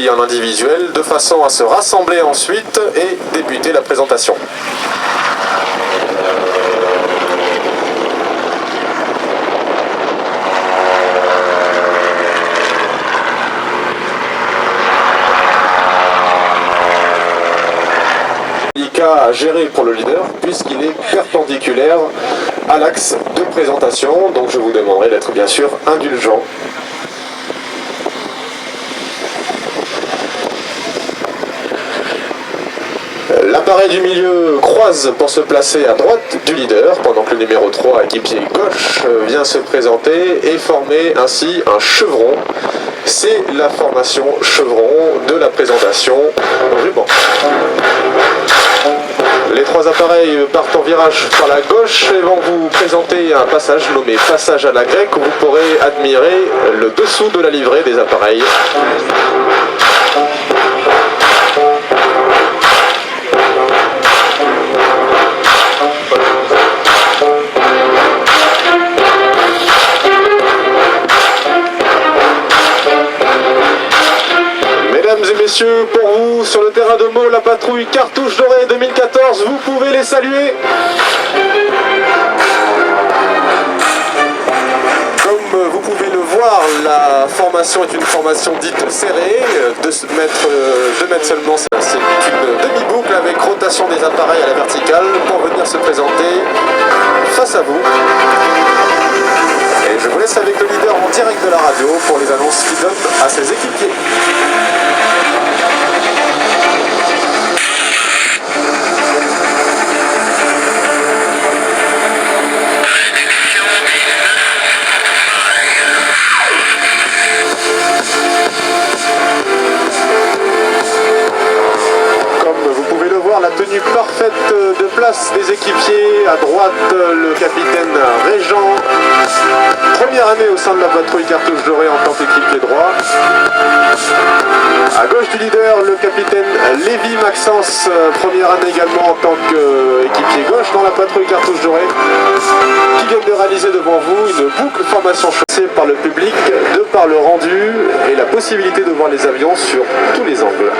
aussi en individuel, de façon à se rassembler ensuite et débuter la présentation. À gérer pour le leader puisqu'il est perpendiculaire à l'axe de présentation, donc je vous demanderai d'être bien sûr indulgent. L'appareil du milieu croise pour se placer à droite du leader, pendant que le numéro 3, équipier gauche, vient se présenter et former ainsi un chevron. C'est la formation chevron de la présentation ruban. Les trois appareils partent en virage par la gauche et vont vous présenter un passage nommé passage à la grecque où vous pourrez admirer le dessous de la livrée des appareils. Mesdames et messieurs, pour vous, sur le terrain de Meaux, la patrouille Cartouche Dorée 2014, vous pouvez les saluer. Comme vous pouvez le voir, la formation est une formation dite serrée, 2 mètres seulement, c'est une demi-boucle avec rotation des appareils à la verticale pour venir se présenter face à vous. Et je vous laisse avec le leader en direct de la radio pour les annonces qu'il donne à ses équipiers. La tenue parfaite de place des équipiers. À droite, le capitaine Régent, première année au sein de la patrouille Cartouche Dorée en tant qu'équipier droit. À gauche du leader, le capitaine Lévy Maxence, première année également en tant qu'équipier gauche dans la patrouille Cartouche Dorée, qui vient de réaliser devant vous une boucle formation choisie par le public de par le rendu et la possibilité de voir les avions sur tous les angles.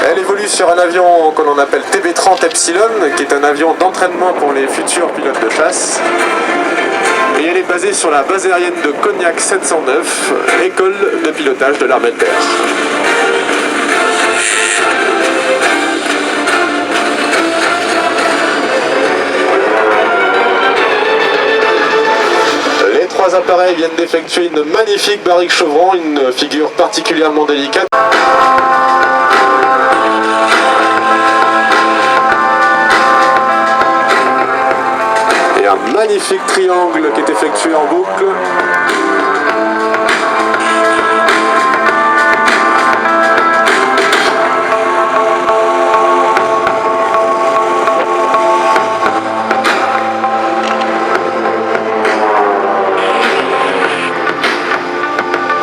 Elle évolue sur un avion que l'on appelle TB30 Epsilon, qui est un avion d'entraînement pour les futurs pilotes de chasse. Et elle est basée sur la base aérienne de Cognac 709, école de pilotage de l'armée de terre. Les trois appareils viennent d'effectuer une magnifique barrique chevron, une figure particulièrement délicate. Un magnifique triangle qui est effectué en boucle.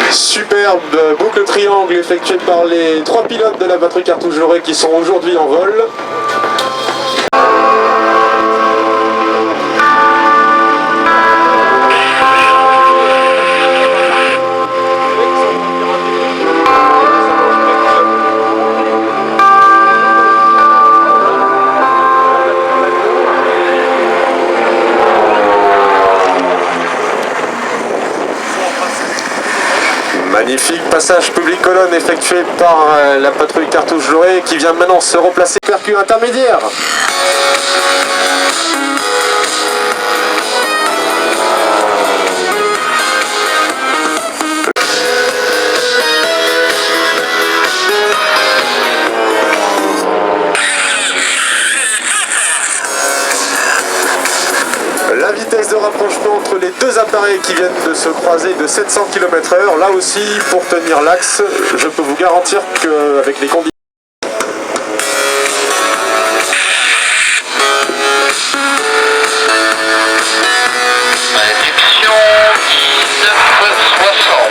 Superbe boucle triangle effectuée par les trois pilotes de la patrouille Cartouche Dorée qui sont aujourd'hui en vol. Magnifique passage public colonne effectué par la patrouille Cartouche Dorée qui vient maintenant se replacer percu intermédiaire. La vitesse de rapprochement entre les deux appareils qui viennent de se croiser de 700 km/h, là aussi pour tenir l'axe, je peux vous garantir qu'avec les conditions Réduction 1960.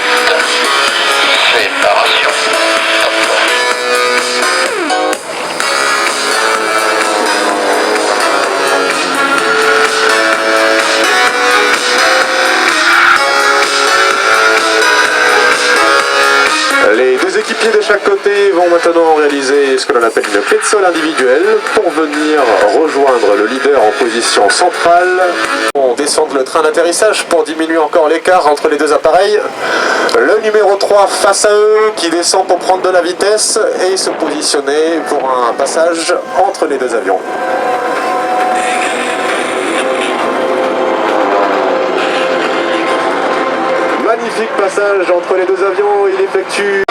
coéquipiers de chaque côté vont maintenant réaliser ce que l'on appelle une clé de sol individuelle pour venir rejoindre le leader en position centrale. On descend le train d'atterrissage pour diminuer encore l'écart entre les deux appareils. Le numéro 3 face à eux qui descend pour prendre de la vitesse et se positionner pour un passage entre les deux avions. Magnifique passage entre les deux avions, il effectue